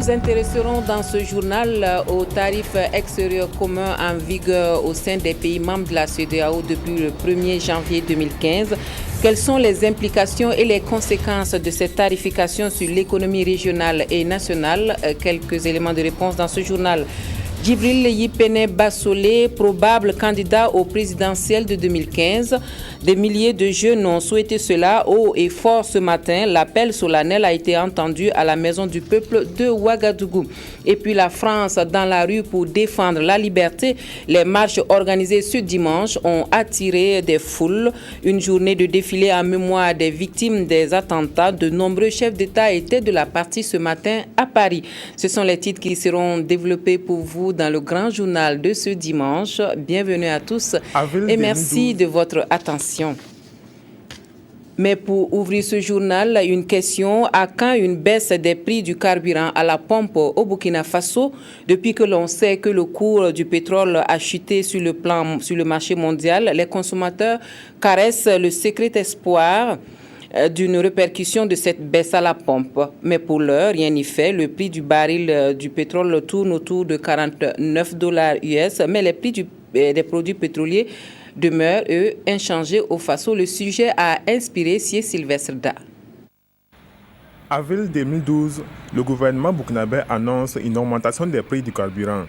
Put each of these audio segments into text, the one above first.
nous intéresserons dans ce journal aux tarifs extérieurs communs en vigueur au sein des pays membres de la CEDEAO depuis le 1er janvier 2015. Quelles sont les implications et les conséquences de cette tarification sur l'économie régionale et nationale? Quelques éléments de réponse dans ce journal. Djibril Yipene Bassolé, probable candidat au présidentiel de 2015. Des milliers de jeunes ont souhaité cela haut et fort ce matin. L'appel solennel a été entendu à la Maison du Peuple de Ouagadougou. Et puis la France dans la rue pour défendre la liberté. Les marches organisées ce dimanche ont attiré des foules. Une journée de défilé en mémoire des victimes des attentats. De nombreux chefs d'État étaient de la partie ce matin à Paris. Ce sont les titres qui seront développés pour vous dans le grand journal de ce dimanche. Bienvenue à tous et merci de votre attention. Mais pour ouvrir ce journal, une question: à quand une baisse des prix du carburant à la pompe au Burkina Faso? Depuis que l'on sait que le cours du pétrole a chuté sur le marché mondial, les consommateurs caressent le secret espoir d'une répercussion de cette baisse à la pompe. Mais pour l'heure, rien n'y fait. Le prix du baril du pétrole tourne autour de $49 US, mais les prix des produits pétroliers demeurent, eux, inchangés au Faso. Le sujet a inspiré Sié Sylvestre Da. Avril 2012, le gouvernement burkinabé annonce une augmentation des prix du carburant.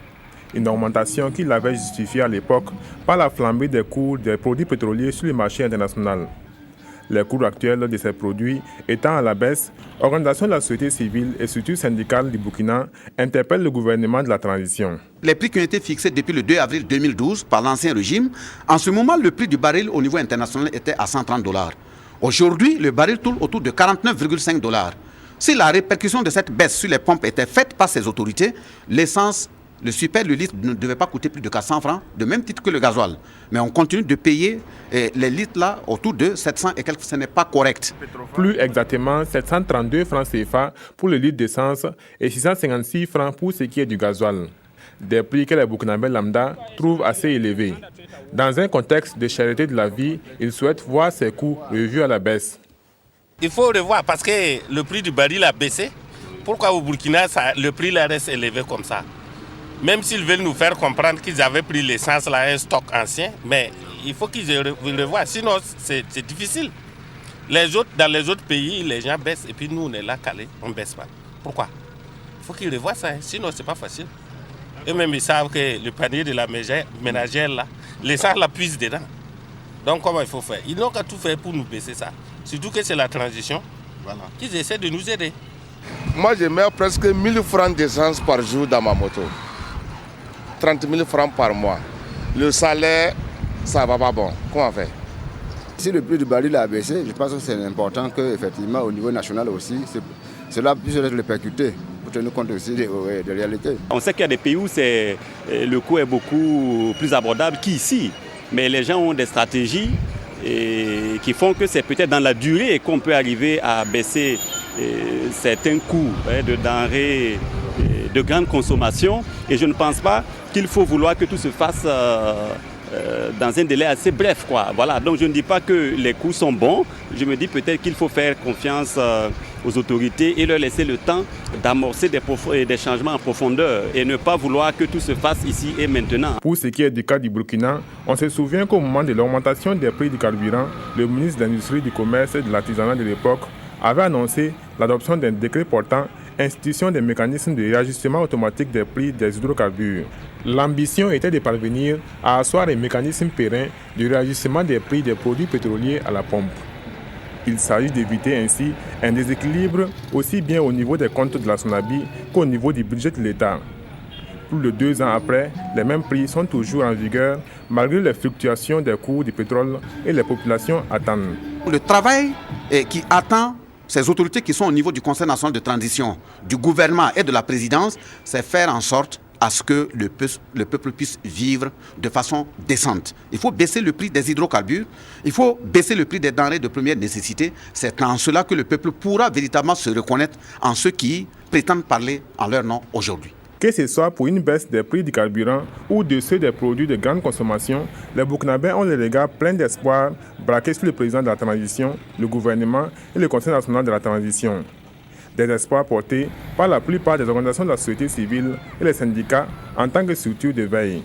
Une augmentation qu'il avait justifiée à l'époque par la flambée des cours des produits pétroliers sur le marché international. Les cours actuels de ces produits étant à la baisse, organisations de la société civile et structures syndicales du Burkina interpellent le gouvernement de la transition. Les prix qui ont été fixés depuis le 2 avril 2012 par l'ancien régime, en ce moment, le prix du baril au niveau international était à $130. Aujourd'hui, le baril tourne autour de $49,5. Si la répercussion de cette baisse sur les pompes était faite par ces autorités, l'essence, le litre ne devait pas coûter plus de 400 francs, de même titre que le gasoil. Mais on continue de payer les litres là autour de 700 et quelques, ce n'est pas correct. Plus exactement, 732 francs CFA pour le litre d'essence et 656 francs pour ce qui est du gasoil. Des prix que les Burkinabés lambda trouvent assez élevés. Dans un contexte de cherté de la vie, ils souhaitent voir ces coûts revus à la baisse. Il faut revoir parce que le prix du baril a baissé. Pourquoi au Burkina, le prix là reste élevé comme ça? Même s'ils veulent nous faire comprendre qu'ils avaient pris l'essence là, un stock ancien, mais il faut qu'ils revoient, sinon c'est difficile. Dans les autres pays, les gens baissent et puis nous on est là calés, on ne baisse pas. Pourquoi? Il faut qu'ils revoient ça, sinon c'est pas facile. Eux-mêmes ils savent que le panier de la ménagère là, l'essence la puise dedans. Donc comment il faut faire? Ils n'ont qu'à tout faire pour nous baisser ça. Surtout que c'est la transition, voilà, qu'ils essaient de nous aider. Moi je mets presque 1000 francs d'essence par jour dans ma moto. 30 000 francs par mois. Le salaire, ça va pas bon. Comment faire? Si le prix du baril a baissé, je pense que c'est important qu'effectivement au niveau national aussi, cela puisse être répercuté pour tenir compte aussi des réalités. On sait qu'il y a des pays où le coût est beaucoup plus abordable qu'ici. Mais les gens ont des stratégies qui font que c'est peut-être dans la durée qu'on peut arriver à baisser certains coûts de denrées de grande consommation. Et je ne pense pas qu'il faut vouloir que tout se fasse dans un délai assez bref, quoi. Voilà. Donc je ne dis pas que les coûts sont bons. Je me dis peut-être qu'il faut faire confiance aux autorités et leur laisser le temps d'amorcer des changements en profondeur et ne pas vouloir que tout se fasse ici et maintenant. Pour ce qui est du cas du Burkina, on se souvient qu'au moment de l'augmentation des prix du carburant, le ministre de l'Industrie, du Commerce et de l'Artisanat de l'époque avait annoncé l'adoption d'un décret portant institution des mécanismes de réajustement automatique des prix des hydrocarbures. L'ambition était de parvenir à asseoir un mécanisme périn de réajustement des prix des produits pétroliers à la pompe. Il s'agit d'éviter ainsi un déséquilibre aussi bien au niveau des comptes de la SONABI qu'au niveau du budget de l'État. Plus de 2 ans après, les mêmes prix sont toujours en vigueur malgré les fluctuations des cours du pétrole et les populations attendent. Le travail qui attend ces autorités qui sont au niveau du Conseil national de transition, du gouvernement et de la présidence, c'est faire en sorte à ce que le peuple puisse vivre de façon décente. Il faut baisser le prix des hydrocarbures, il faut baisser le prix des denrées de première nécessité. C'est en cela que le peuple pourra véritablement se reconnaître en ceux qui prétendent parler en leur nom aujourd'hui. Que ce soit pour une baisse des prix du carburant ou de ceux des produits de grande consommation, les Burkinabés ont les regards pleins d'espoir braqués sur le président de la transition, le gouvernement et le Conseil national de la transition. des espoirs portés par la plupart des organisations de la société civile et les syndicats en tant que structure de veille.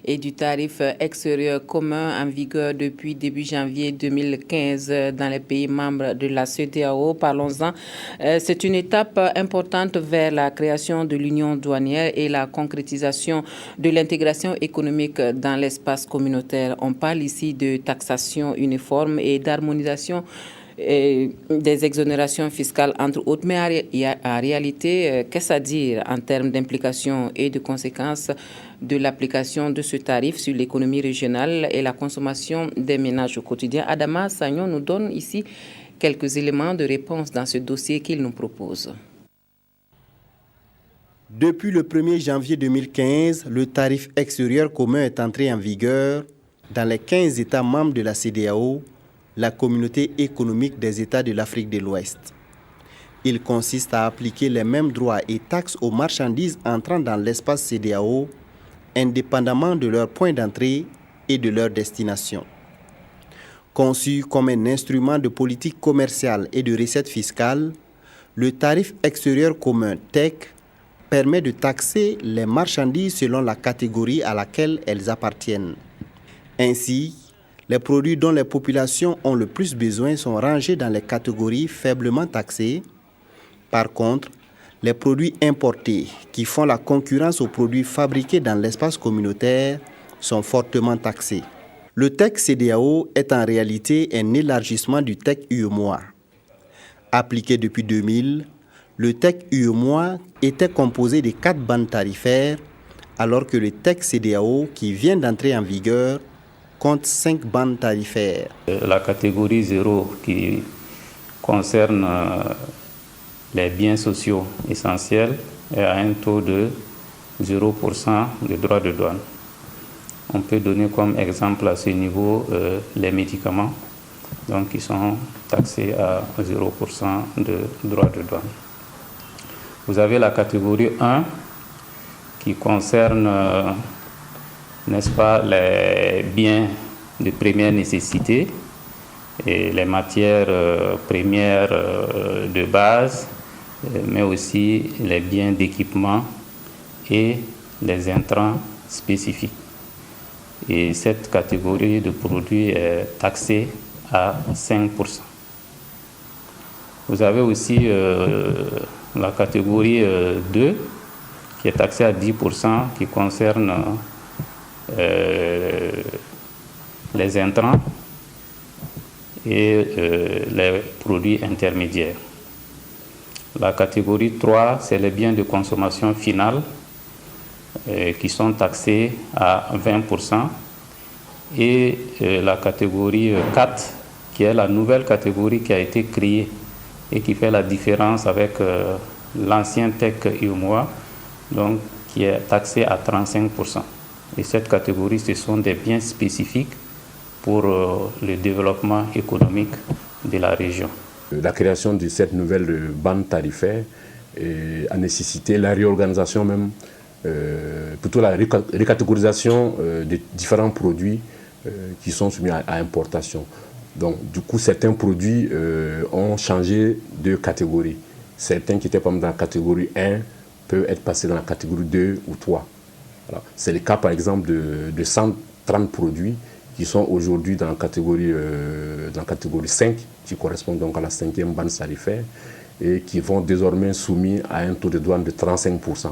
Et du tarif extérieur commun en vigueur depuis début janvier 2015 dans les pays membres de la CEDEAO. Parlons-en. C'est une étape importante vers la création de l'union douanière et la concrétisation de l'intégration économique dans l'espace communautaire. On parle ici de taxation uniforme et d'harmonisation des exonérations fiscales, entre autres. Mais en réalité, qu'est-ce à dire en termes d'implications et de conséquences de l'application de ce tarif sur l'économie régionale et la consommation des ménages au quotidien? Adama Sagnon nous donne ici quelques éléments de réponse dans ce dossier qu'il nous propose. Depuis le 1er janvier 2015, le tarif extérieur commun est entré en vigueur dans les 15 États membres de la CEDEAO, la communauté économique des États de l'Afrique de l'Ouest. Il consiste à appliquer les mêmes droits et taxes aux marchandises entrant dans l'espace CEDEAO, indépendamment de leur point d'entrée et de leur destination. Conçu comme un instrument de politique commerciale et de recettes fiscales, le tarif extérieur commun TEC permet de taxer les marchandises selon la catégorie à laquelle elles appartiennent. Ainsi, les produits dont les populations ont le plus besoin sont rangés dans les catégories faiblement taxées. Par contre, les produits importés qui font la concurrence aux produits fabriqués dans l'espace communautaire sont fortement taxés. Le TEC CEDEAO est en réalité un élargissement du TEC UEMOA. Appliqué depuis 2000, le TEC UEMOA était composé de 4 bandes tarifaires, alors que le TEC CEDEAO, qui vient d'entrer en vigueur, compte 5 bandes tarifaires. La catégorie 0 qui concerne les biens sociaux essentiels est à un taux de 0% de droits de douane. On peut donner comme exemple à ce niveau les médicaments, donc qui sont taxés à 0% de droits de douane. Vous avez la catégorie 1 qui concerne n'est-ce pas, les biens de première nécessité et les matières premières de base, mais aussi les biens d'équipement et les intrants spécifiques. Et cette catégorie de produits est taxée à 5%. Vous avez aussi la catégorie 2 qui est taxée à 10%, qui concerne les intrants et les produits intermédiaires. La catégorie 3, c'est les biens de consommation finale qui sont taxés à 20%. Et la catégorie 4, qui est la nouvelle catégorie qui a été créée et qui fait la différence avec l'ancien TEC UEMOA, donc qui est taxé à 35%. Et cette catégorie, ce sont des biens spécifiques pour le développement économique de la région. La création de cette nouvelle bande tarifaire a nécessité la réorganisation même, plutôt la recatégorisation de différents produits qui sont soumis à importation. Donc du coup, certains produits ont changé de catégorie. Certains qui étaient par exemple dans la catégorie 1 peuvent être passés dans la catégorie 2 ou 3. Voilà. C'est le cas par exemple de 130 produits qui sont aujourd'hui dans la catégorie 5, qui correspond donc à la 5e bande tarifaire et qui vont désormais soumis à un taux de douane de 35%.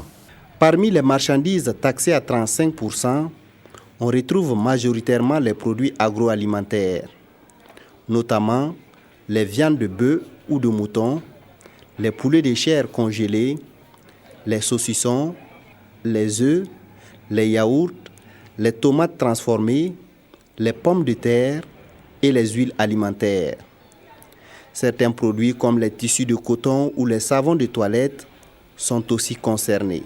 Parmi les marchandises taxées à 35%, on retrouve majoritairement les produits agroalimentaires, notamment les viandes de bœuf ou de mouton, les poulets de chair congelés, les saucissons, les œufs, les yaourts, les tomates transformées, les pommes de terre et les huiles alimentaires. Certains produits comme les tissus de coton ou les savons de toilette sont aussi concernés.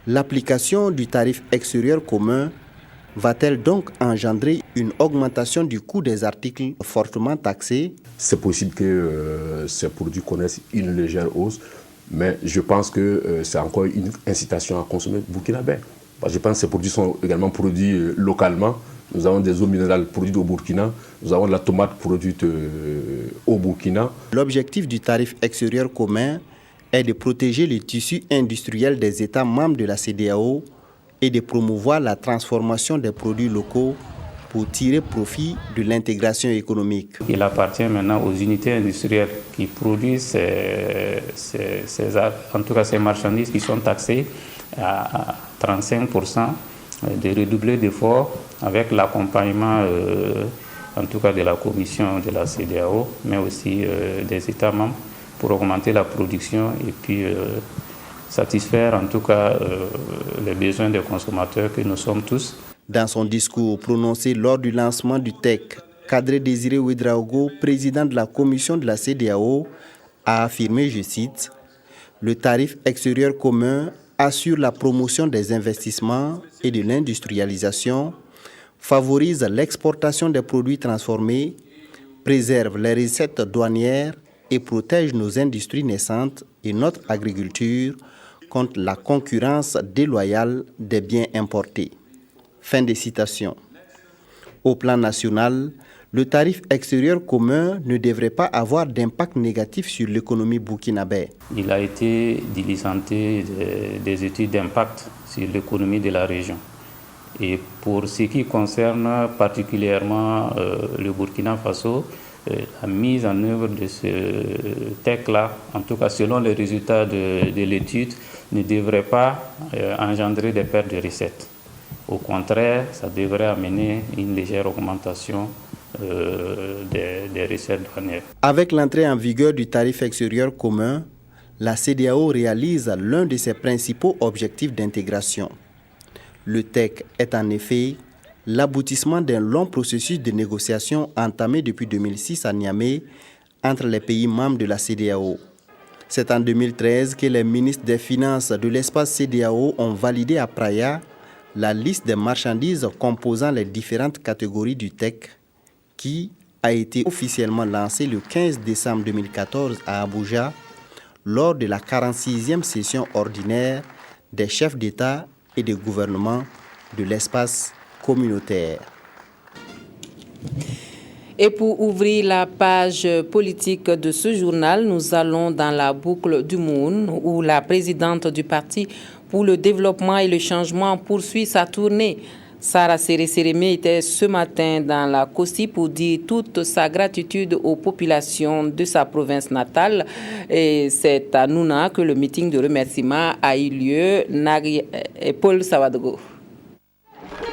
L'application du tarif extérieur commun va-t-elle donc engendrer une augmentation du coût des articles fortement taxés? C'est possible que ces produits connaissent une légère hausse, mais je pense que c'est encore une incitation à consommer burkinabé. Je pense que ces produits sont également produits localement, nous avons des eaux minérales produites au Burkina, nous avons de la tomate produite au Burkina. L'objectif du tarif extérieur commun est de protéger le tissu industriel des États membres de la CEDEAO et de promouvoir la transformation des produits locaux pour tirer profit de l'intégration économique. Il appartient maintenant aux unités industrielles qui produisent en tout cas ces marchandises qui sont taxées à 35%, de redoubler d'efforts avec l'accompagnement en tout cas de la Commission de la CEDEAO, mais aussi des États membres pour augmenter la production et puis satisfaire en tout cas les besoins des consommateurs que nous sommes tous. Dans son discours prononcé lors du lancement du TEC, Kadri Désiré Ouédraogo, président de la commission de la CEDEAO, a affirmé, je cite, « Le tarif extérieur commun assure la promotion des investissements et de l'industrialisation, favorise l'exportation des produits transformés, préserve les recettes douanières et protège nos industries naissantes et notre agriculture contre la concurrence déloyale des biens importés. » Fin de citation. Au plan national, le tarif extérieur commun ne devrait pas avoir d'impact négatif sur l'économie burkinabé. Il a été diligenté des études d'impact sur l'économie de la région. Et pour ce qui concerne particulièrement le Burkina Faso, la mise en œuvre de ce TEC-là, en tout cas selon les résultats de l'étude, ne devrait pas engendrer des pertes de recettes. Au contraire, ça devrait amener une légère augmentation des recettes douanières. Avec l'entrée en vigueur du tarif extérieur commun, la CEDEAO réalise l'un de ses principaux objectifs d'intégration. Le TEC est en effet l'aboutissement d'un long processus de négociation entamé depuis 2006 à Niamey entre les pays membres de la CEDEAO. C'est en 2013 que les ministres des Finances de l'espace CEDEAO ont validé à Praia la liste des marchandises composant les différentes catégories du TEC qui a été officiellement lancée le 15 décembre 2014 à Abuja lors de la 46e session ordinaire des chefs d'État et de gouvernement de l'espace communautaire. Et pour ouvrir la page politique de ce journal, nous allons dans la boucle du Moun où la présidente du parti pour le développement et le changement poursuit sa tournée. Sarah Séré-Sérémé était ce matin dans la Kossi pour dire toute sa gratitude aux populations de sa province natale. Et c'est à Nouna que le meeting de remerciement a eu lieu. Paul Savadogo.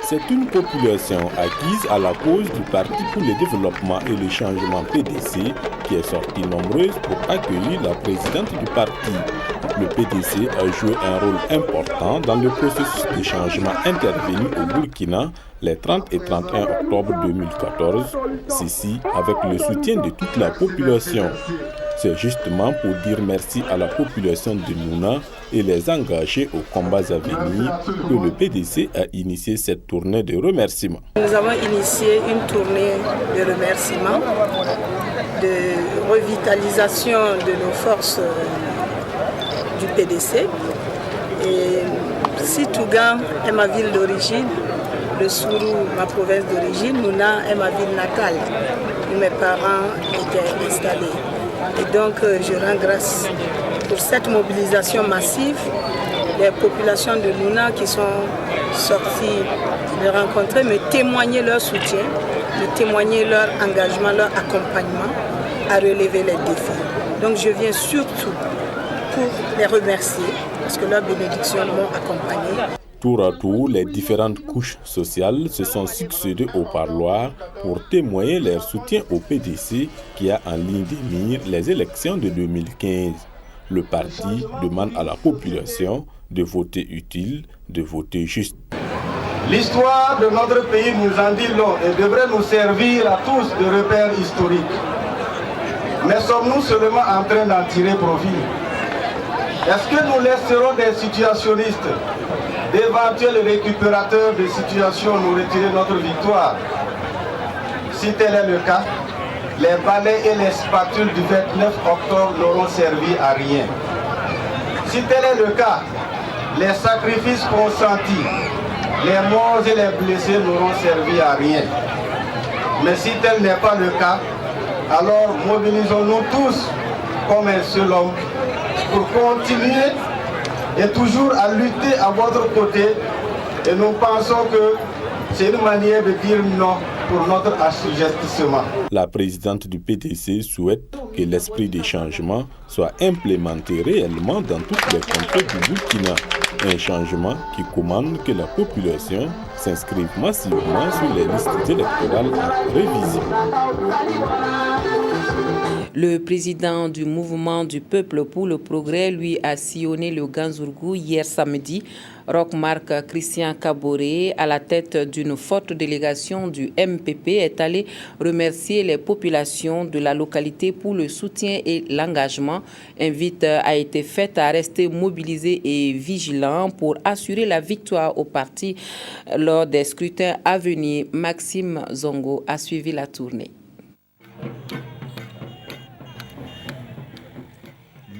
C'est une population acquise à la cause du Parti pour le développement et le changement PDC qui est sortie nombreuse pour accueillir la présidente du parti. Le PDC a joué un rôle important dans le processus de changement intervenu au Burkina les 30 et 31 octobre 2014, ceci avec le soutien de toute la population. C'est justement pour dire merci à la population de Nouna et les engager aux combats à venir que le PDC a initié cette tournée de remerciements. Nous avons initié une tournée de remerciements, de revitalisation de nos forces du PDC. Et Sitougan est ma ville d'origine, le Sourou, ma province d'origine, Nouna est ma ville natale, où mes parents étaient installés. Et donc, je rends grâce pour cette mobilisation massive des populations de Nouna qui sont sorties me rencontrer, me témoigner leur soutien, me témoigner leur engagement, leur accompagnement à relever les défis. Donc, je viens surtout pour les remercier parce que leurs bénédictions m'ont accompagné. Tour à tour, les différentes couches sociales se sont succédées au parloir pour témoigner leur soutien au PDC qui a en ligne de mire les élections de 2015. Le parti demande à la population de voter utile, de voter juste. L'histoire de notre pays nous en dit long et devrait nous servir à tous de repères historiques. Mais sommes-nous seulement en train d'en tirer profit? Est-ce que nous laisserons des situationnistes, d'éventuels récupérateurs de situations nous retirer notre victoire? Si tel est le cas, les balais et les spatules du 29 octobre n'auront servi à rien. Si tel est le cas, les sacrifices consentis, les morts et les blessés n'auront servi à rien. Mais si tel n'est pas le cas, alors mobilisons-nous tous comme un seul homme pour continuer et toujours à lutter à votre côté. Et nous pensons que c'est une manière de dire non pour notre assujettissement. La présidente du PDC souhaite que l'esprit des changements soit implémenté réellement dans toutes les contrées du Burkina. Un changement qui commande que la population s'inscrive massivement sur les listes électorales en révision. Le président du mouvement du peuple pour le progrès, lui, a sillonné le Ganzourgou hier samedi. Roch-Marc Christian Kaboré, à la tête d'une forte délégation du MPP, est allé remercier les populations de la localité pour le soutien et l'engagement. Invite a été faite à rester mobilisés et vigilants pour assurer la victoire au parti lors des scrutins à venir. Maxime Zongo a suivi la tournée.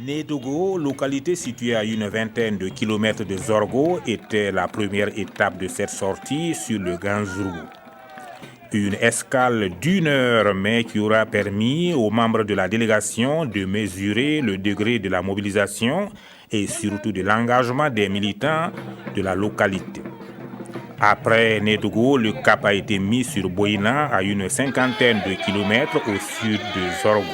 Nédougou, localité située à une vingtaine de kilomètres de Zorgo, était la première étape de cette sortie sur le Ganzourgou. Une escale d'1 heure, mais qui aura permis aux membres de la délégation de mesurer le degré de la mobilisation et surtout de l'engagement des militants de la localité. Après Nédougou, le cap a été mis sur Boïna à une cinquantaine de kilomètres au sud de Zorgo.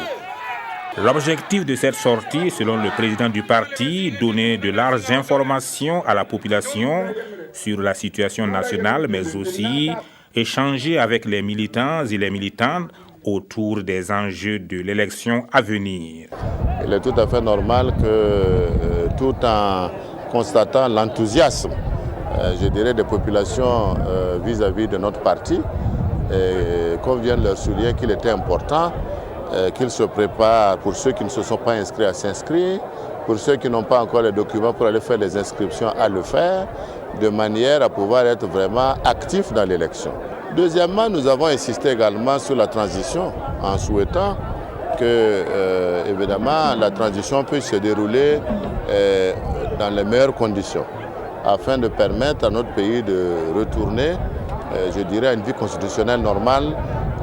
L'objectif de cette sortie, selon le président du parti, donner de larges informations à la population sur la situation nationale, mais aussi échanger avec les militants et les militantes autour des enjeux de l'élection à venir. Il est tout à fait normal que, tout en constatant l'enthousiasme, je dirais, des populations vis-à-vis de notre parti, qu'on vienne leur souligner qu'il était important qu'ils se préparent, pour ceux qui ne se sont pas inscrits, à s'inscrire, pour ceux qui n'ont pas encore les documents pour aller faire les inscriptions, à le faire, de manière à pouvoir être vraiment actifs dans l'élection. Deuxièmement, nous avons insisté également sur la transition, en souhaitant que, évidemment, la transition puisse se dérouler dans les meilleures conditions, afin de permettre à notre pays de retourner, je dirais, à une vie constitutionnelle normale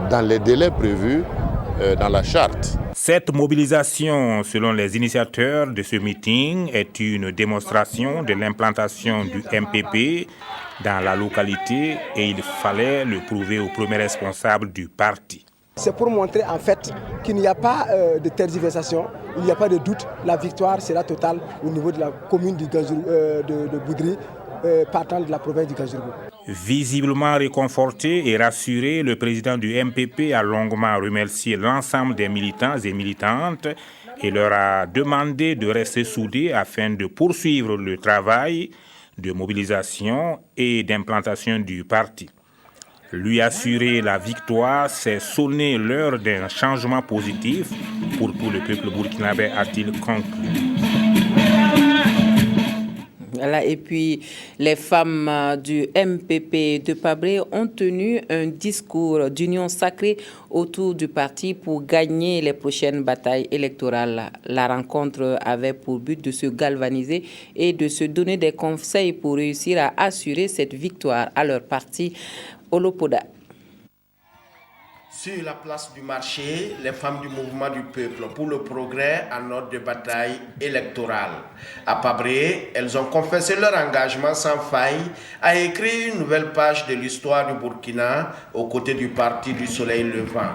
dans les délais prévus dans la charte. Cette mobilisation, selon les initiateurs de ce meeting, est une démonstration de l'implantation du MPP dans la localité et il fallait le prouver aux premiers responsables du parti. C'est pour montrer en fait qu'il n'y a pas de tergiversation, il n'y a pas de doute, la victoire sera totale au niveau de la commune de Boudry, partant de la province du Ganzourgou. Visiblement réconforté et rassuré, le président du MPP a longuement remercié l'ensemble des militants et militantes et leur a demandé de rester soudés afin de poursuivre le travail de mobilisation et d'implantation du parti. Lui assurer la victoire, c'est sonner l'heure d'un changement positif pour tout le peuple burkinabé, a-t-il conclu. Voilà, et puis, les femmes du MPP de Pabré ont tenu un discours d'union sacrée autour du parti pour gagner les prochaines batailles électorales. La rencontre avait pour but de se galvaniser et de se donner des conseils pour réussir à assurer cette victoire à leur parti, Olopoda. Sur la place du marché, les femmes du mouvement du peuple pour le progrès en ordre de bataille électorale. À Pabré, elles ont confessé leur engagement sans faille à écrire une nouvelle page de l'histoire du Burkina aux côtés du Parti du Soleil Levant.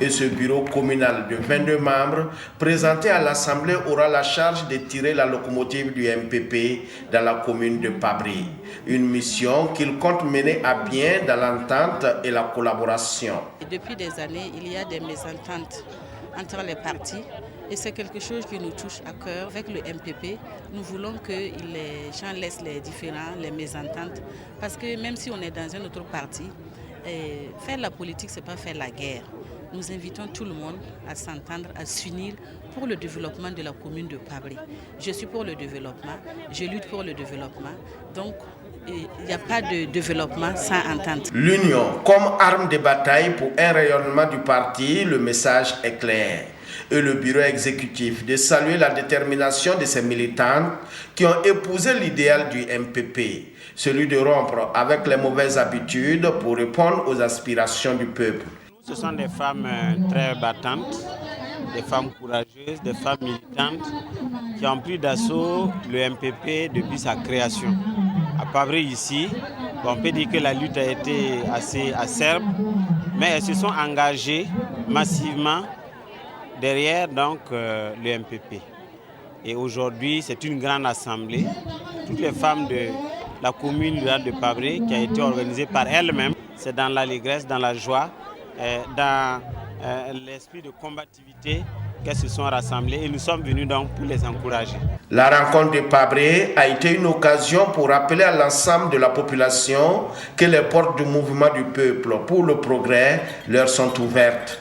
Et ce bureau communal de 22 membres présenté à l'Assemblée aura la charge de tirer la locomotive du MPP dans la commune de Pabré. Une mission qu'il compte mener à bien dans l'entente et la collaboration. Depuis des années, il y a des mésententes entre les partis et c'est quelque chose qui nous touche à cœur. Avec le MPP, nous voulons que les gens laissent les différends, les mésententes, parce que même si on est dans un autre parti, faire la politique, ce n'est pas faire la guerre. Nous invitons tout le monde à s'entendre, à s'unir pour le développement de la commune de Pabré. Je suis pour le développement, je lutte pour le développement, donc il n'y a pas de développement sans entente. L'union comme arme de bataille pour un rayonnement du parti, le message est clair. et le bureau exécutif de saluer la détermination de ces militantes qui ont épousé l'idéal du MPP, celui de rompre avec les mauvaises habitudes pour répondre aux aspirations du peuple. Ce sont des femmes très battantes, des femmes courageuses, des femmes militantes qui ont pris d'assaut le MPP depuis sa création. À Pabri ici, on peut dire que la lutte a été assez acerbe, mais elles se sont engagées massivement derrière donc, le MPP. Et aujourd'hui, c'est une grande assemblée. Toutes les femmes de la commune rurale de Pabri qui a été organisée par elles-mêmes. C'est dans l'allégresse, dans la joie, dans l'esprit de combativité qu'elles se sont rassemblées et nous sommes venus donc pour les encourager. La rencontre de Pabri a été une occasion pour rappeler à l'ensemble de la population que les portes du mouvement du peuple pour le progrès leur sont ouvertes.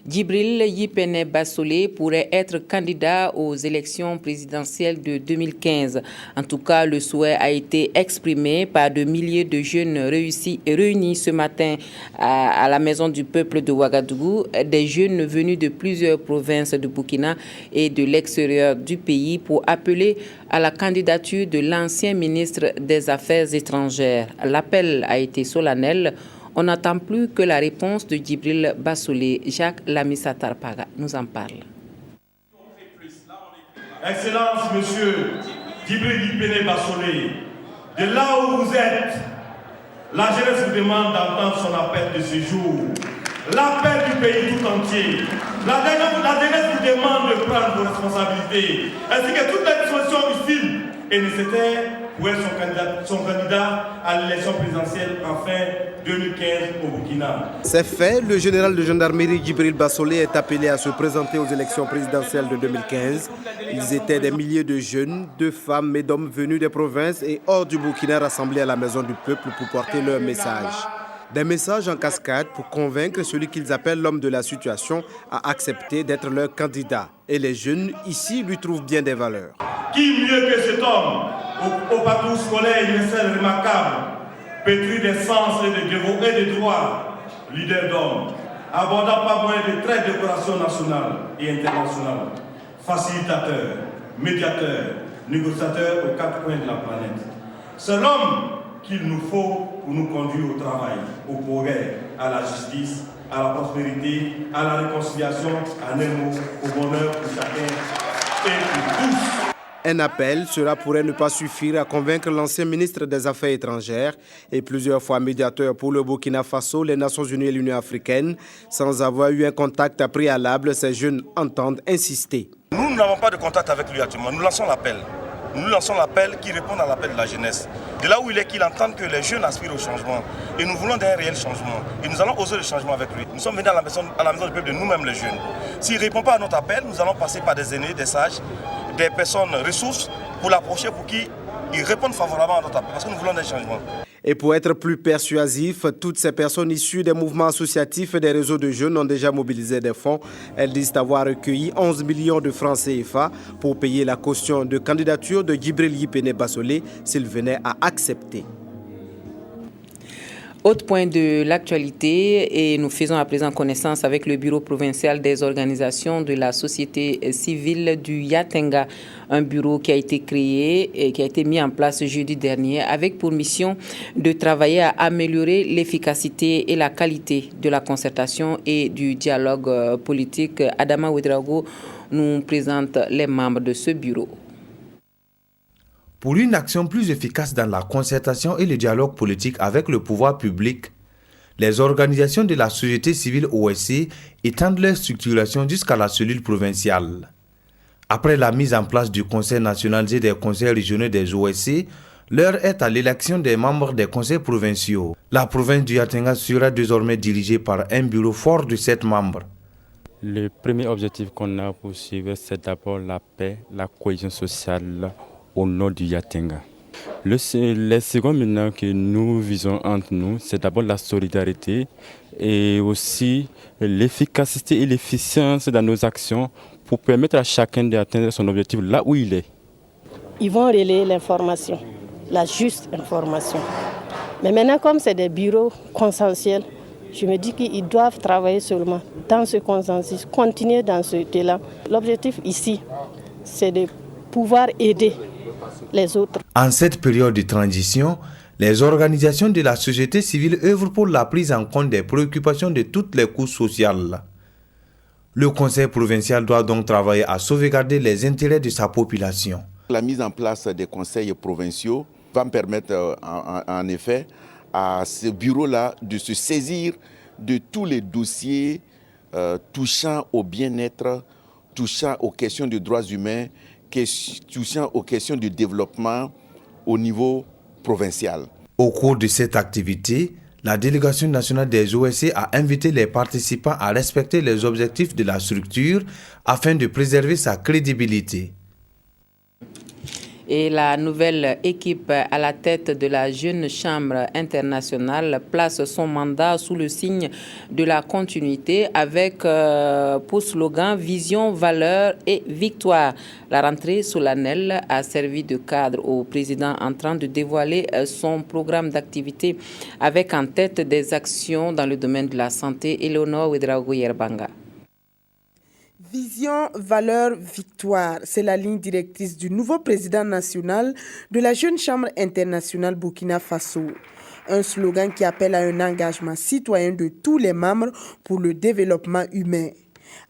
Djibril Yipene Bassolé pourrait être candidat aux élections présidentielles de 2015. En tout cas, le souhait a été exprimé par de milliers de jeunes réunis ce matin à la Maison du Peuple de Ouagadougou, des jeunes venus de plusieurs provinces de Burkina et de l'extérieur du pays pour appeler à la candidature de l'ancien ministre des Affaires étrangères. L'appel a été solennel. On n'attend plus que la réponse de Djibril Bassolé. Jacques Lamissa Tarpaga nous en parle. Excellence, Monsieur Djibril Yipene Bassolé, de là où vous êtes, la jeunesse vous demande d'entendre son appel de ce jour. L'appel du pays tout entier. La jeunesse vous demande de prendre vos responsabilités, ainsi que toutes les dispositions utiles et nécessaires pour être son candidat à l'élection présidentielle en fin 2015 au Burkina. C'est fait, le général de gendarmerie Djibril Bassolé est appelé à se présenter aux élections présidentielles de 2015. Ils étaient des milliers de jeunes, de femmes et d'hommes venus des provinces et hors du Burkina rassemblés à la Maison du Peuple pour porter leur message. Des messages en cascade pour convaincre celui qu'ils appellent l'homme de la situation à accepter d'être leur candidat. Et les jeunes ici lui trouvent bien des valeurs. Qui mieux que cet homme au parcours scolaire universel remarquable, pétri des sens et de devoirs et de droits, leader d'hommes, abordant pas moins de 13 décorations nationales et internationales, facilitateur, médiateur, négociateur aux 4 coins de la planète. C'est l'homme qu'il nous faut pour nous conduire au travail, au progrès, à la justice, à la prospérité, à la réconciliation, à un mot, au bonheur pour chacun et pour tous. Un appel, cela pourrait ne pas suffire à convaincre l'ancien ministre des Affaires étrangères et plusieurs fois médiateur pour le Burkina Faso, les Nations Unies et l'Union africaine. Sans avoir eu un contact préalable, ces jeunes entendent insister. Nous n'avons pas de contact avec lui actuellement. Nous lançons l'appel. Nous lançons l'appel qui répond à l'appel de la jeunesse. De là où il est, qu'il entende que les jeunes aspirent au changement. Et nous voulons d'un réel changement. Et nous allons oser le changement avec lui. Nous sommes venus à la maison du peuple de nous-mêmes les jeunes. S'il ne répond pas à notre appel, nous allons passer par des aînés, des sages, des personnes ressources pour l'approcher, pour qu'ils répondent favorablement à notre appel. Parce que nous voulons des changements. Et pour être plus persuasif, toutes ces personnes issues des mouvements associatifs et des réseaux de jeunes ont déjà mobilisé des fonds. Elles disent avoir recueilli 11 millions de francs CFA pour payer la caution de candidature de Djibril Yipene Bassolé s'il venait à accepter. Autre point de l'actualité, et nous faisons à présent connaissance avec le bureau provincial des organisations de la société civile du Yatenga, un bureau qui a été créé et qui a été mis en place jeudi dernier avec pour mission de travailler à améliorer l'efficacité et la qualité de la concertation et du dialogue politique. Adama Ouedraogo nous présente les membres de ce bureau. Pour une action plus efficace dans la concertation et le dialogue politique avec le pouvoir public, les organisations de la société civile OSC étendent leur structuration jusqu'à la cellule provinciale. Après la mise en place du Conseil national et des conseils régionaux des OSC, l'heure est à l'élection des membres des conseils provinciaux. La province du Yatenga sera désormais dirigée par un bureau fort de 7 membres. Le premier objectif qu'on a poursuivi, c'est d'abord la paix, la cohésion sociale au nord du Yatenga. Les seconds maintenant que nous visons entre nous, c'est d'abord la solidarité et aussi l'efficacité et l'efficience dans nos actions pour permettre à chacun d'atteindre son objectif là où il est. Ils vont relayer l'information, la juste information. Mais maintenant, comme c'est des bureaux consensuels, Je me dis qu'ils doivent travailler seulement dans ce consensus, continuer dans ce élan. L'objectif ici, c'est de pouvoir aider les autres. En cette période de transition, les organisations de la société civile œuvrent pour la prise en compte des préoccupations de toutes les couches sociales. Le Conseil provincial doit donc travailler à sauvegarder les intérêts de sa population. La mise en place des conseils provinciaux va me permettre en effet à ce bureau-là de se saisir de tous les dossiers touchant au bien-être, touchant aux questions de droits humains, touchant aux questions de développement au niveau provincial. Au cours de cette activité, la délégation nationale des OSC a invité les participants à respecter les objectifs de la structure afin de préserver sa crédibilité. Et la nouvelle équipe à la tête de la Jeune Chambre internationale place son mandat sous le signe de la continuité avec pour slogan Vision, valeur et victoire. La rentrée solennelle a servi de cadre au président en train de dévoiler son programme d'activité avec en tête des actions dans le domaine de la santé. Eleonore Ouedraogo Yerbanga. Vision, valeur, victoire, c'est la ligne directrice du nouveau président national de la Jeune Chambre internationale Burkina Faso. Un slogan qui appelle à un engagement citoyen de tous les membres pour le développement humain.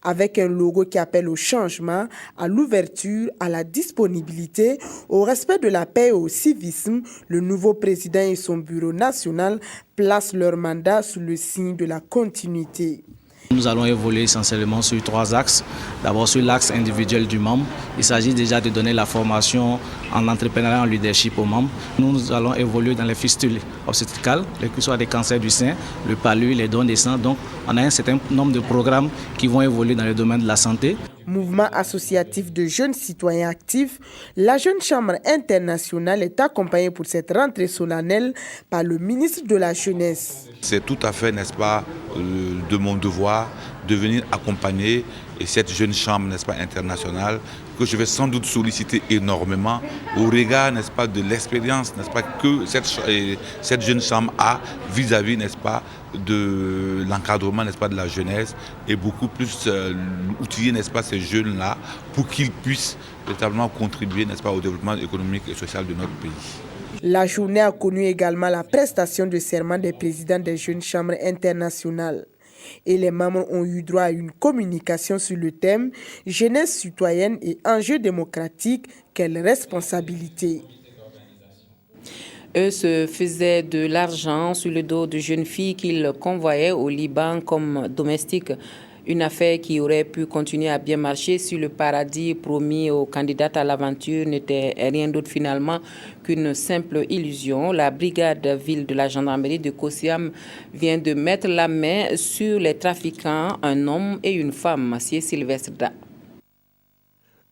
Avec un logo qui appelle au changement, à l'ouverture, à la disponibilité, au respect de la paix et au civisme, le nouveau président et son bureau national placent leur mandat sous le signe de la continuité. Nous allons évoluer essentiellement sur 3 axes. D'abord sur l'axe individuel du membre. Il s'agit déjà de donner la formation en entrepreneuriat, en leadership aux membres. Nous allons évoluer dans les fistules obstétricales, que ce soit des cancers du sein, le palu, les dons des sangs. Donc on a un certain nombre de programmes qui vont évoluer dans le domaine de la santé. Mouvement associatif de jeunes citoyens actifs, la Jeune Chambre internationale est accompagnée pour cette rentrée solennelle par le ministre de la Jeunesse. C'est tout à fait, n'est-ce pas, de mon devoir de venir accompagner cette Jeune Chambre, n'est-ce pas, internationale, que je vais sans doute solliciter énormément au regard, n'est-ce pas, de l'expérience, n'est-ce pas, que cette Jeune Chambre a vis-à-vis, n'est-ce pas, de l'encadrement, n'est-ce pas, de la jeunesse et beaucoup plus outiller, n'est-ce pas, ces jeunes-là pour qu'ils puissent véritablement contribuer, n'est-ce pas, au développement économique et social de notre pays. La journée a connu également la prestation de serment des présidents des Jeunes Chambres internationales. Et les membres ont eu droit à une communication sur le thème « Jeunesse citoyenne et enjeux démocratiques, quelle responsabilité ?» Eux se faisaient de l'argent sur le dos de jeunes filles qu'ils convoyaient au Liban comme domestiques. Une affaire qui aurait pu continuer à bien marcher si le paradis promis aux candidates à l'aventure n'était rien d'autre finalement qu'une simple illusion. La brigade ville de la gendarmerie de Kosiam vient de mettre la main sur les trafiquants, un homme et une femme, Massier Sylvestre Da.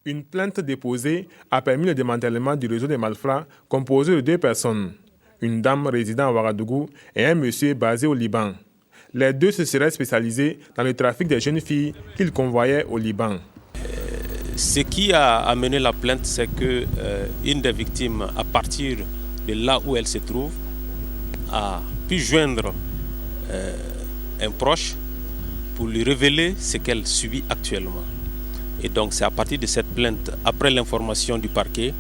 Une plainte déposée a permis le démantèlement du réseau des malfrats composé de 2 personnes, une dame résidant à Ouagadougou et un monsieur basé au Liban. Les 2 se seraient spécialisés dans le trafic des jeunes filles qu'ils convoyaient au Liban. Ce qui a amené la plainte, c'est qu'une des victimes, à partir de là où elle se trouve, a pu joindre un proche pour lui révéler ce qu'elle subit actuellement. Et donc c'est à partir de cette plainte, après l'information du parquet,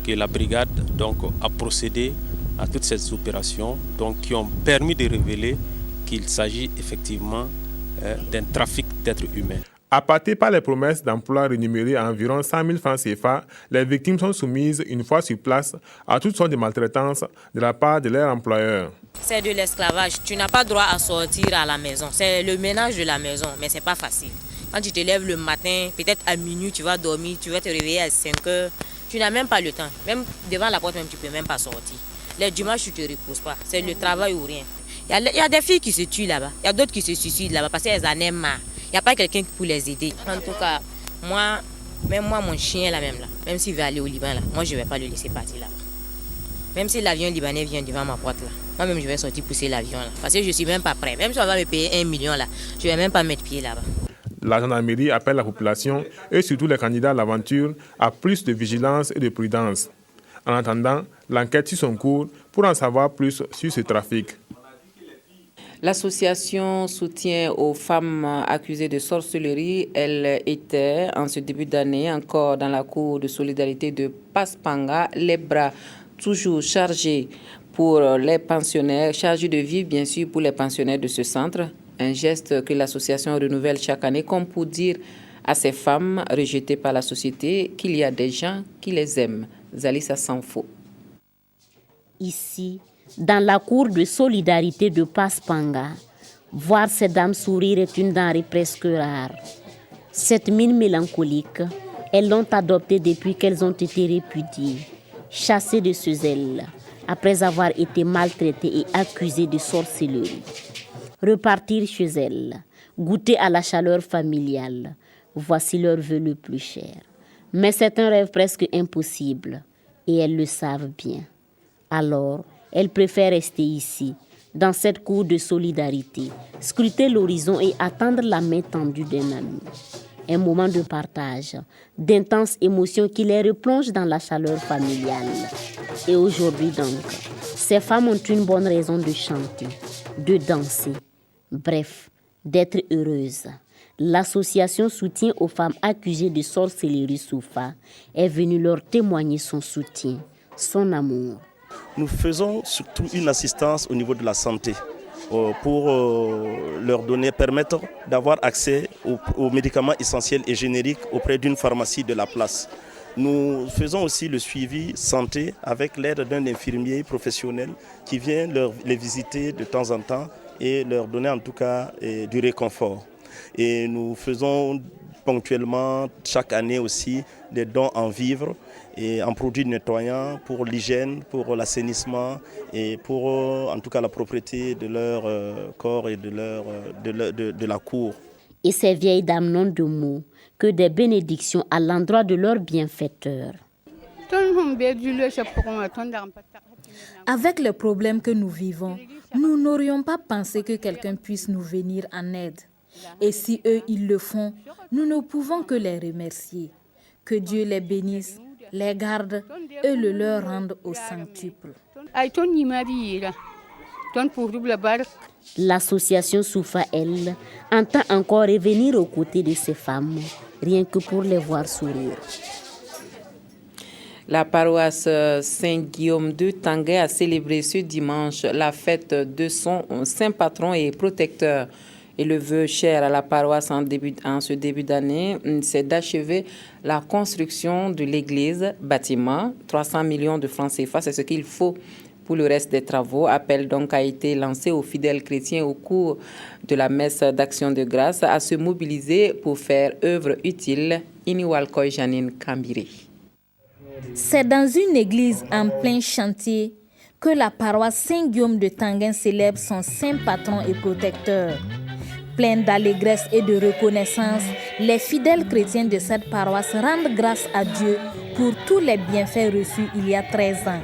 que la brigade donc, a procédé à toutes ces opérations donc, qui ont permis de révéler qu'il s'agit effectivement d'un trafic d'êtres humains. Appâtées par les promesses d'emploi rémunérées à environ 100 000 francs CFA, les victimes sont soumises, une fois sur place, à toutes sortes de maltraitances de la part de leur employeur. C'est de l'esclavage. Tu n'as pas droit à sortir à la maison. C'est le ménage de la maison, mais ce n'est pas facile. Quand tu te lèves le matin, peut-être à minuit, tu vas dormir, tu vas te réveiller à 5 heures. Tu n'as même pas le temps. Même devant la porte, même, tu ne peux même pas sortir. Les dimanches, tu ne te reposes pas. C'est le travail ou rien. Il y a des filles qui se tuent là-bas. Il y a d'autres qui se suicident là-bas parce qu'elles en aiment marre. Il n'y a pas quelqu'un pour les aider. En tout cas, même moi, mon chien là, même s'il veut aller au Liban, là, moi, je ne vais pas le laisser partir là-bas. Même si l'avion libanais vient devant ma porte là, moi-même, je vais sortir pousser l'avion là. Parce que je ne suis même pas prêt. Même si on va me payer 1 million là, je ne vais même pas mettre pied là-bas. La gendarmerie appelle la population et surtout les candidats à l'aventure à plus de vigilance et de prudence. En attendant, l'enquête suit son cours pour en savoir plus sur ce trafic. L'association soutient aux femmes accusées de sorcellerie. Elle était, en ce début d'année, encore dans la cour de solidarité de Paspanga, les bras toujours chargés pour les pensionnaires, chargés de vivre bien sûr pour les pensionnaires de ce centre. Un geste que l'association renouvelle chaque année comme pour dire à ces femmes rejetées par la société qu'il y a des gens qui les aiment. Zalissa Sanfo. Ici, dans la cour de solidarité de Paspanga, voir ces dames sourire est une denrée presque rare. Cette mine mélancolique, elles l'ont adoptée depuis qu'elles ont été répudiées, chassées de chez elles, après avoir été maltraitées et accusées de sorcellerie. Repartir chez elles, goûter à la chaleur familiale, voici leur vœu le plus cher. Mais c'est un rêve presque impossible, et elles le savent bien. Alors, elles préfèrent rester ici, dans cette cour de solidarité, scruter l'horizon et attendre la main tendue d'un ami. Un moment de partage, d'intenses émotions qui les replongent dans la chaleur familiale. Et aujourd'hui donc, ces femmes ont une bonne raison de chanter, de danser, bref, d'être heureuses. L'association Soutien aux femmes accusées de sorcellerie Soufa est venue leur témoigner son soutien, son amour. Nous faisons surtout une assistance au niveau de la santé pour leur permettre d'avoir accès aux médicaments essentiels et génériques auprès d'une pharmacie de la place. Nous faisons aussi le suivi santé avec l'aide d'un infirmier professionnel qui vient les visiter de temps en temps et leur donner en tout cas du réconfort. Et nous faisons ponctuellement chaque année aussi des dons en vivres et en produits nettoyants pour l'hygiène, pour l'assainissement et pour en tout cas la propreté de leur corps et de la cour. Et ces vieilles dames n'ont de mots que des bénédictions à l'endroit de leur bienfaiteur. Avec les problèmes que nous vivons, nous n'aurions pas pensé que quelqu'un puisse nous venir en aide. Et si eux, ils le font, nous ne pouvons que les remercier. Que Dieu les bénisse, les garde et le leur rende au centuple. L'association Soufa, elle, entend encore revenir aux côtés de ces femmes, rien que pour les voir sourire. La paroisse Saint-Guillaume de Tanguay a célébré ce dimanche la fête de son saint patron et protecteur. Et le vœu cher à la paroisse en ce début d'année, c'est d'achever la construction de l'église, bâtiment, 300 millions de francs CFA, c'est ce qu'il faut pour le reste des travaux. Appel donc a été lancé aux fidèles chrétiens au cours de la messe d'action de grâce à se mobiliser pour faire œuvre utile. Iniwalkoy Janine Kambiri. C'est dans une église en plein chantier que la paroisse Saint-Guillaume de Tanguay célèbre son saint patron et protecteur. Pleine d'allégresse et de reconnaissance, les fidèles chrétiens de cette paroisse rendent grâce à Dieu pour tous les bienfaits reçus il y a 13 ans.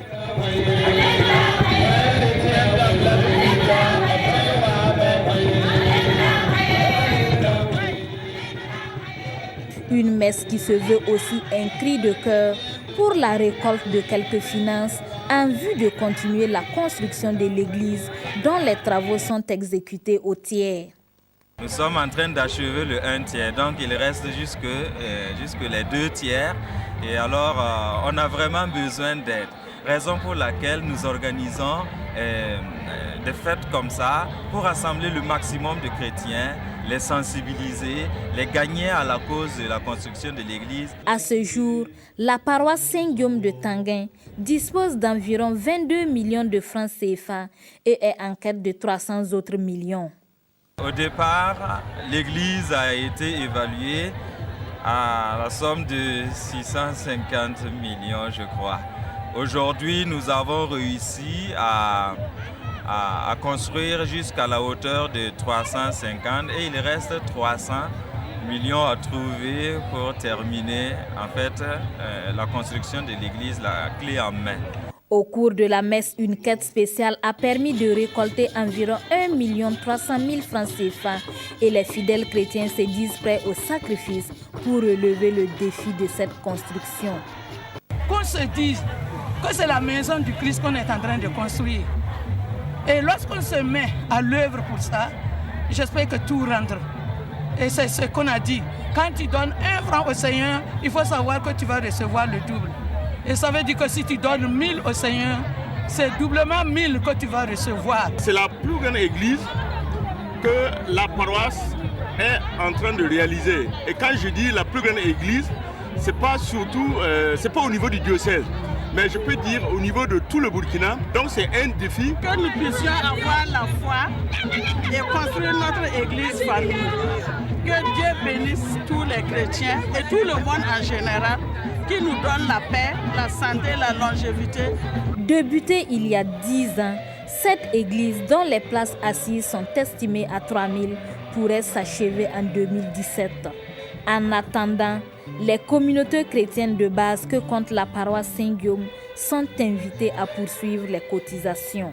Une messe qui se veut aussi un cri de cœur pour la récolte de quelques finances en vue de continuer la construction de l'église dont les travaux sont exécutés au tiers. Nous sommes en train d'achever le 1 tiers, donc il reste jusque les 2 tiers. Et alors, on a vraiment besoin d'aide. Raison pour laquelle nous organisons des fêtes comme ça pour rassembler le maximum de chrétiens, les sensibiliser, les gagner à la cause de la construction de l'église. À ce jour, la paroisse Saint-Guillaume de Tanguay dispose d'environ 22 millions de francs CFA et est en quête de 300 autres millions. Au départ, l'église a été évaluée à la somme de 650 millions, je crois. Aujourd'hui, nous avons réussi à construire jusqu'à la hauteur de 350 et il reste 300 millions à trouver pour terminer en fait la construction de l'église, la clé en main. Au cours de la messe, une quête spéciale a permis de récolter environ 1 300 000 francs CFA et les fidèles chrétiens se disent prêts au sacrifice pour relever le défi de cette construction. Qu'on se dise que c'est la maison du Christ qu'on est en train de construire. Et lorsqu'on se met à l'œuvre pour ça, j'espère que tout rentre. Et c'est ce qu'on a dit. Quand tu donnes 1 franc au Seigneur, il faut savoir que tu vas recevoir le double. Et ça veut dire que si tu donnes 1000 au Seigneur, c'est doublement 1000 que tu vas recevoir. C'est la plus grande église que la paroisse est en train de réaliser. Et quand je dis la plus grande église, c'est pas surtout, c'est pas au niveau du diocèse, mais je peux dire au niveau de tout le Burkina. Donc c'est un défi. Que nous puissions avoir la foi et construire notre église famille. Que Dieu bénisse tous les chrétiens et tout le monde en général, qui nous donne la paix, la santé, la longévité. Débutée il y a 10 ans, cette église dont les places assises sont estimées à 3000 pourrait s'achever en 2017. En attendant, les communautés chrétiennes de base que compte la paroisse Saint-Guillaume sont invitées à poursuivre les cotisations.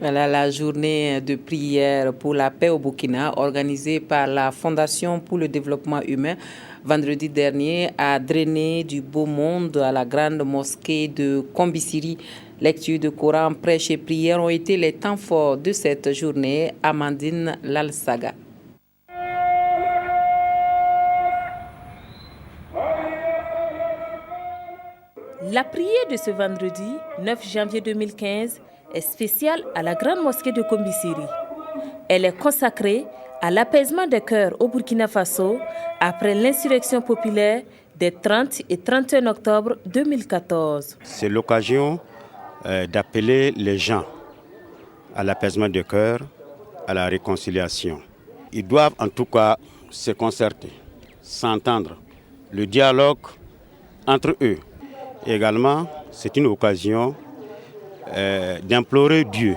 Voilà la journée de prière pour la paix au Burkina organisée par la Fondation pour le développement humain vendredi dernier a drainé du beau monde à la grande mosquée de Kombisiri. Lecture de Coran, prêche et prière ont été les temps forts de cette journée. Amandine Lalsaga. La prière de ce vendredi 9 janvier 2015 est spéciale à la grande mosquée de Kombisiri. Elle est consacrée à l'apaisement des cœurs au Burkina Faso après l'insurrection populaire des 30 et 31 octobre 2014. C'est l'occasion d'appeler les gens à l'apaisement des cœurs, à la réconciliation. Ils doivent en tout cas se concerter, s'entendre, le dialogue entre eux. Et également, c'est une occasion d'implorer Dieu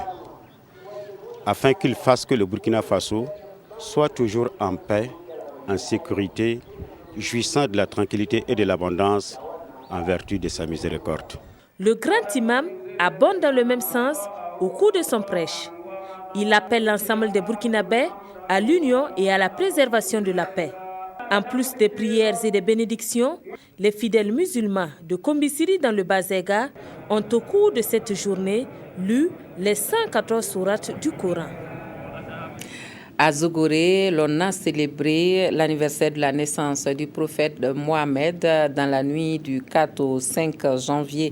afin qu'il fasse que le Burkina Faso soit toujours en paix, en sécurité, jouissant de la tranquillité et de l'abondance en vertu de sa miséricorde. Le grand imam abonde dans le même sens au cours de son prêche. Il appelle l'ensemble des Burkinabés à l'union et à la préservation de la paix. En plus des prières et des bénédictions, les fidèles musulmans de Kombisiri dans le Bazega ont au cours de cette journée lu les 114 sourates du Coran. À Zogoré, l'on a célébré l'anniversaire de la naissance du prophète Mohamed dans la nuit du 4 au 5 janvier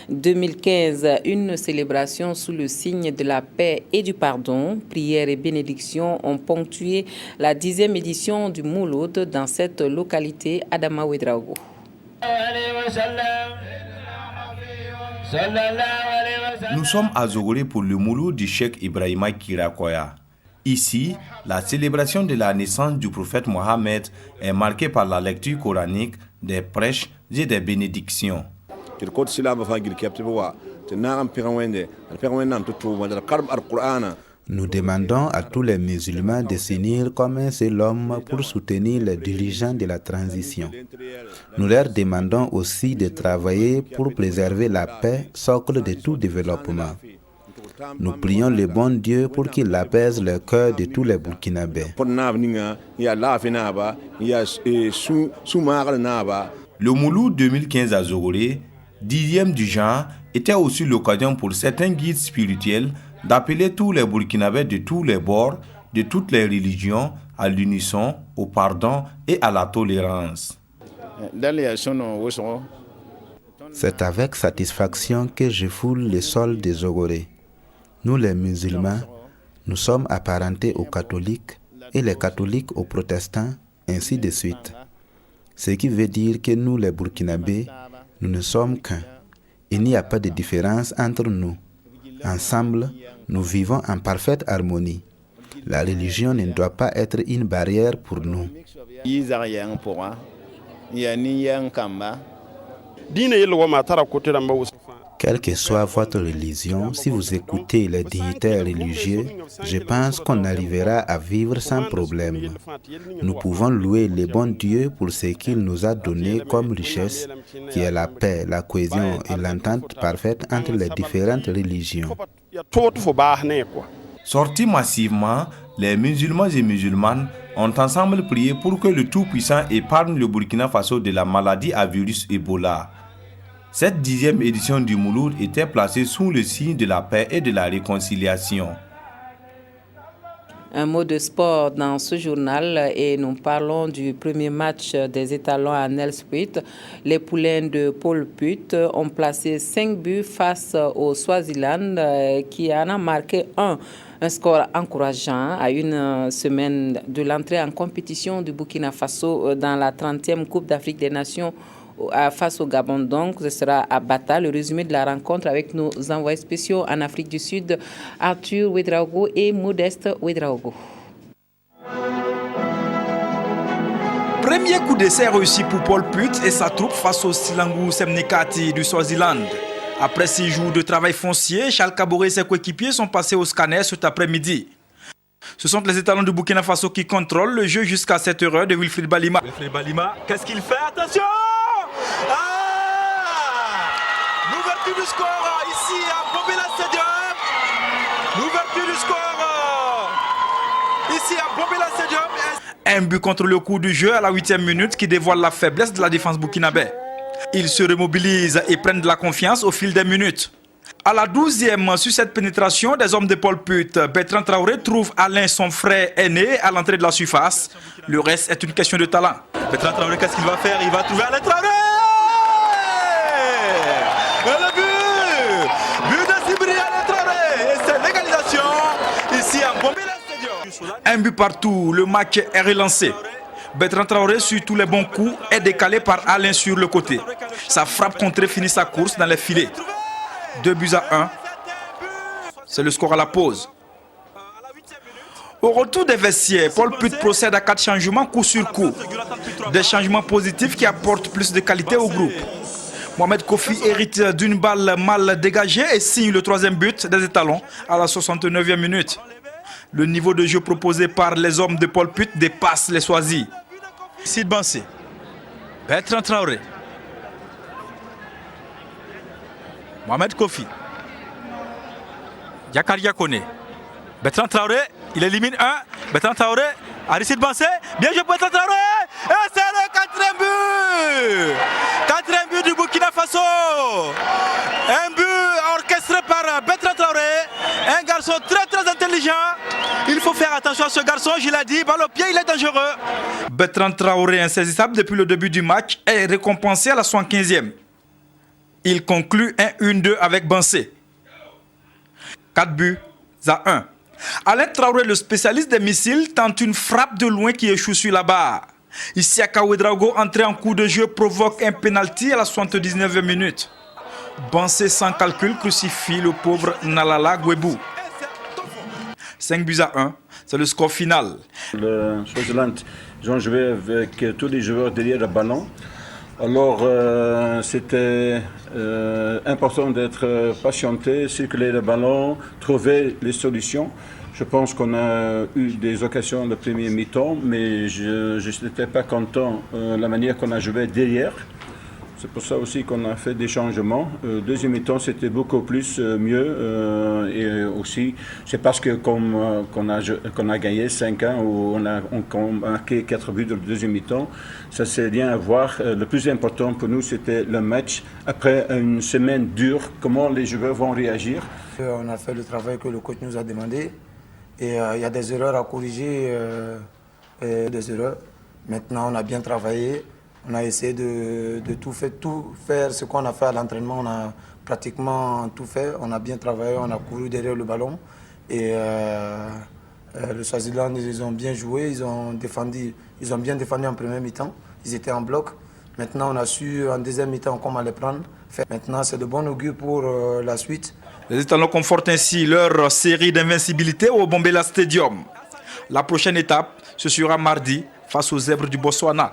2015. Une célébration sous le signe de la paix et du pardon. Prières et bénédictions ont ponctué la 10e édition du Mouloud dans cette localité, Adama Ouedraogo. Nous sommes à Zogoré pour le Mouloud du Cheikh Ibrahima Kirakoya. Ici, la célébration de la naissance du prophète Mohammed est marquée par la lecture coranique, des prêches et des bénédictions. Nous demandons à tous les musulmans de s'unir comme un seul homme pour soutenir les dirigeants de la transition. Nous leur demandons aussi de travailler pour préserver la paix, socle de tout développement. Nous prions le bon Dieu pour qu'il apaise le cœur de tous les Burkinabés. Le Mouloud 2015 à Zogoré, 10e du genre, était aussi l'occasion pour certains guides spirituels d'appeler tous les Burkinabés de tous les bords, de toutes les religions, à l'unisson, au pardon et à la tolérance. C'est avec satisfaction que je foule le sol de Zogoré. Nous les musulmans, nous sommes apparentés aux catholiques et les catholiques aux protestants, ainsi de suite. Ce qui veut dire que nous les Burkinabés, nous ne sommes qu'un. Il n'y a pas de différence entre nous. Ensemble, nous vivons en parfaite harmonie. La religion ne doit pas être une barrière pour nous. Quelle que soit votre religion, si vous écoutez les dignitaires religieux, je pense qu'on arrivera à vivre sans problème. Nous pouvons louer le bon Dieu pour ce qu'il nous a donné comme richesse, qui est la paix, la cohésion et l'entente parfaite entre les différentes religions. Sortis massivement, les musulmans et musulmanes ont ensemble prié pour que le Tout-Puissant épargne le Burkina Faso de la maladie à virus Ebola. Cette 10e édition du Mouloud était placée sous le signe de la paix et de la réconciliation. Un mot de sport dans ce journal et nous parlons du premier match des étalons à Nelspruit. Les poulains de Paul Put ont placé 5 buts face au Swaziland qui en a marqué un score encourageant à une semaine de l'entrée en compétition du Burkina Faso dans la 30e Coupe d'Afrique des Nations face au Gabon. Donc, ce sera à Bata. Le résumé de la rencontre avec nos envoyés spéciaux en Afrique du Sud, Arthur Ouedraogo et Modeste Ouedraogo. Premier coup d'essai réussi pour Paul Put et sa troupe face au Silangu Semnikati du Swaziland. Après 6 jours de travail foncier, Charles Kaboré et ses coéquipiers sont passés au scanner cet après-midi. Ce sont les étalons du Burkina Faso qui contrôlent le jeu jusqu'à cette heure de Wilfried Balima. Wilfried Balima, qu'est-ce qu'il fait? Attention! L'ouverture du score ici à Bombela Stadium. L'ouverture du score ici à Bombela Stadium. Un but contre le coup du jeu à la 8e minute qui dévoile la faiblesse de la défense burkinabé. Ils se remobilisent et prennent de la confiance au fil des minutes. À la 12e, sur cette pénétration des hommes de Paul Put, Bertrand Traoré trouve Alain, son frère aîné, à l'entrée de la surface. Le reste est une question de talent. Bertrand Traoré, qu'est-ce qu'il va faire? Il va trouver Alain Traoré! Et le but! But de Sibri Alain Traoré! Et c'est l'égalisation ici à Bombela Stadium. Un but partout, le match est relancé. Bertrand Traoré, sur tous les bons coups, est décalé par Alain sur le côté. Sa frappe contrée finit sa course dans les filets. 2-1. C'est le score à la pause. Au retour des vestiaires, Paul Put procède à 4 changements coup sur coup. Des changements positifs qui apportent plus de qualité au groupe. Mohamed Kofi hérite d'une balle mal dégagée et signe le 3e but des étalons à la 69e minute. Le niveau de jeu proposé par les hommes de Paul Put dépasse les Swazis. Sid Bansé, Bertrand Traoré, Mohamed Kofi, Yakaria Kone, Bertrand Traoré, il élimine un. Bertrand Traoré, Aristide Bansé, bien joué Bertrand Traoré. Et c'est le 4e but. 4e but du Burkina Faso. Un but orchestré par Bertrand Traoré. Un garçon très intelligent. Il faut faire attention à ce garçon, je l'ai dit, balle au pied, il est dangereux. Bertrand Traoré, insaisissable depuis le début du match, est récompensé à la 75e. Il conclut 1-1-2 avec Bansé. 4-1. Alain Traoré, le spécialiste des missiles, tente une frappe de loin qui échoue sur la barre. Isiaka Ouedraogo, entré en coup de jeu, provoque un penalty à la 79e minute. Bansé sans calcul crucifie le pauvre Nalala Guebou. 5-1, c'est le score final. Le Swaziland, ils ont joué avec tous les joueurs derrière le ballon. Alors, c'était important d'être patienté, circuler le ballon, trouver les solutions. Je pense qu'on a eu des occasions le premier mi-temps, mais je n'étais pas content de la manière qu'on a joué derrière. C'est pour ça aussi qu'on a fait des changements. Deuxième mi-temps, c'était beaucoup plus mieux. Et aussi, c'est parce que qu'on a gagné 5-1 ou on a marqué 4 buts dans le deuxième mi-temps. Ça, c'est rien à voir. Le plus important pour nous, c'était le match. Après une semaine dure, comment les joueurs vont réagir. On a fait le travail que le coach nous a demandé. Et il y a des erreurs à corriger. Des erreurs. Maintenant, on a bien travaillé. On a essayé de tout faire ce qu'on a fait à l'entraînement. On a pratiquement tout fait. On a bien travaillé, on a couru derrière le ballon. Et le Swaziland, ils ont bien joué, ils ont bien défendu en première mi-temps. Ils étaient en bloc. Maintenant, on a su en deuxième mi-temps comment les prendre. Maintenant, c'est de bon augure pour la suite. Les étalons confortent ainsi leur série d'invincibilité au Bombela Stadium. La prochaine étape, ce sera mardi face aux Zèbres du Botswana.